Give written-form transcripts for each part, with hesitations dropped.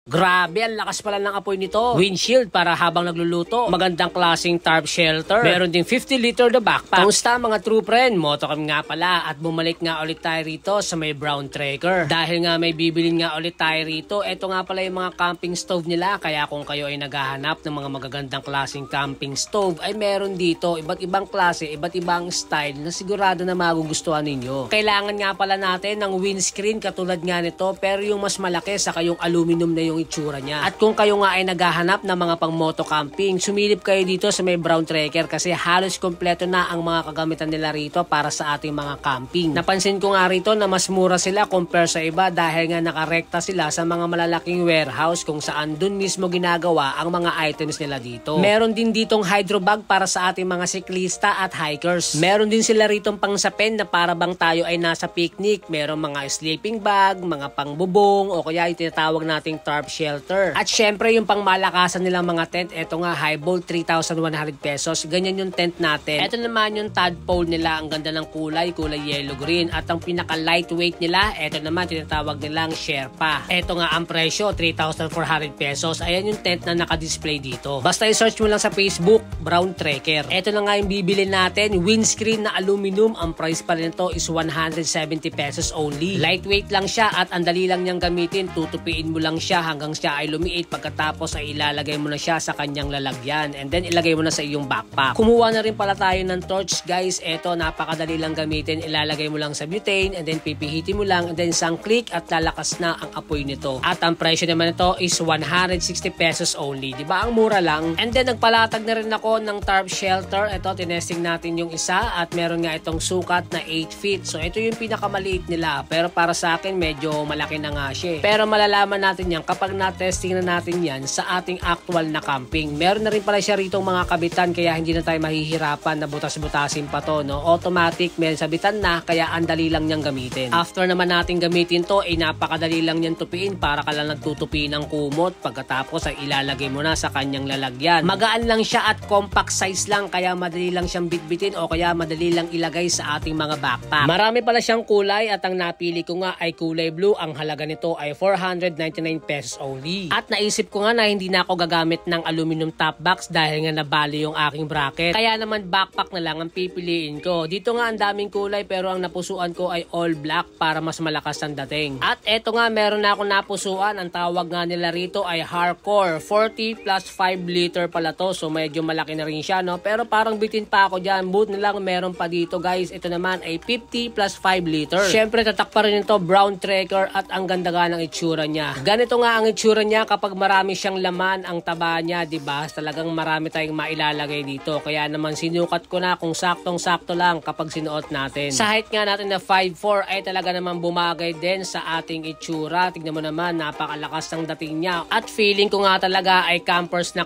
Grabe, ang lakas pala ng apoy nito. Windshield para habang nagluluto. Magandang klaseng tarp shelter. Meron ding 50 liter na backpack. Kamusta mga true friend? Motocam nga pala at bumalik nga ulit tayo rito sa may brown tracker. Dahil nga may bibilin nga ulit tayo rito. Ito nga pala yung mga camping stove nila. Kaya kung kayo ay naghahanap ng mga magagandang klaseng camping stove ay meron dito iba't ibang klase, iba't ibang style na sigurado na magugustuhan ninyo. Kailangan nga pala natin ng windscreen katulad nga nito pero yung mas malaki saka yung aluminum na yung itsura niya. At kung kayo nga ay naghahanap ng mga pang moto camping, sumilip kayo dito sa may brown tracker kasi halos kompleto na ang mga kagamitan nila rito para sa ating mga camping. Napansin ko nga rito na mas mura sila compare sa iba dahil nga nakarekta sila sa mga malalaking warehouse kung saan dun mismo ginagawa ang mga items nila dito. Meron din ditong hydro bag para sa ating mga siklista at hikers. Meron din sila ritong pangsapen na para bang tayo ay nasa picnic. Meron mga sleeping bag, mga pangbubong o kaya yung tinatawag nating tarp shelter. At syempre yung pangmalakasan nilang mga tent, eto nga high bolt 3,100 pesos. Ganyan yung tent natin. Eto naman yung tadpole nila, ang ganda ng kulay yellow green. At ang pinaka lightweight nila, eto naman tinatawag nilang Sherpa. Eto nga ang presyo 3,400 pesos. Ayan yung tent na naka-display dito. Basta i-search mo lang sa Facebook, brown tracker. Eto na nga yung bibili natin, windscreen na aluminum. Ang price pa rin nito is 170 pesos only. Lightweight lang siya at ang dali lang niyang gamitin. Tutupiin mo lang siya hanggang siya ay lumiit, pagkatapos ay ilalagay mo na siya sa kanyang lalagyan and then ilagay mo na sa iyong backpack. Kumuha na rin pala tayo ng torch guys. Eto, napakadali lang gamitin. Ilalagay mo lang sa butane and then pipihitin mo lang and then isang click at lalakas na ang apoy nito. At ang presyo naman nito is 160 pesos only. Diba? Ang mura lang. And then nagpalatag na rin ako ng tarp shelter. Eto, tinesting natin yung isa at meron nga itong sukat na 8 feet. So ito yung pinakamaliit nila pero para sa akin medyo malaki na nga siya. Pero malalaman natin yan kapag na-testing na natin yan sa ating actual na camping. Meron na rin pala siya rito mga kabitan kaya hindi na tayo mahihirapan na butas-butasin pa to. No? Automatic, may sabitan na kaya ang dali lang niyang gamitin. After naman natin gamitin to, ay napakadali lang niyang tupiin para ka lang nagtutupi ng kumot. Pagkatapos ay ilalagay mo na sa kanyang lalagyan. Magaan lang siya at compact size lang kaya madali lang siyang bitbitin o kaya madali lang ilagay sa ating mga backpack. Marami pala siyang kulay at ang napili ko nga ay kulay blue. Ang halaga nito ay 499 pesos only. At naisip ko nga na hindi na ako gagamit ng aluminum top box dahil nga nabali yung aking bracket. Kaya naman backpack na lang ang pipiliin ko. Dito nga ang daming kulay pero ang napusuan ko ay all black para mas malakas ang dating. At eto nga meron na ako napusuan. Ang tawag nga nila rito ay hardcore. 40 plus 5 liter pala to. So medyo malaki na rin siya, no? Pero parang bitin pa ako dyan. Buti na lang meron pa dito guys. Ito naman ay 50 plus 5 liter. Syempre tatak pa rin ito brown tracker at ang ganda nga ng itsura niya. Ganito nga ang itsura niya kapag marami siyang laman ang taba niya, diba? Talagang marami tayong mailalagay dito. Kaya naman sinukat ko na kung saktong-sakto lang kapag sinuot natin. Sa height nga natin na 5'4" ay talaga naman bumagay din sa ating itsura. Tignan mo naman, napakalakas ng dating niya. At feeling ko nga talaga ay campers na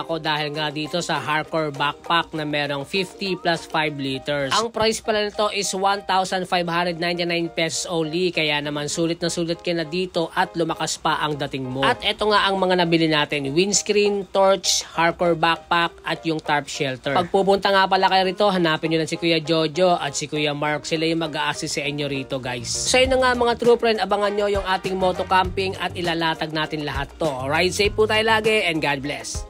ako dahil nga dito sa hardcore backpack na merong 50 plus 5 liters. Ang price pala nito is 1,599 pesos only. Kaya naman sulit na sulit ka na dito at lumakas pa ang dating mo. At eto nga ang mga nabili natin. Windscreen, torch, hardcore backpack at yung tarp shelter. Pag pupunta nga pala kayo rito, hanapin nyo lang si Kuya Jojo at si Kuya Mark. Sila yung mag-a-assist sa inyo rito guys. So yun na nga mga true friend, abangan nyo yung ating moto camping at ilalatag natin lahat to. Ride safe po tayo lagi and God bless.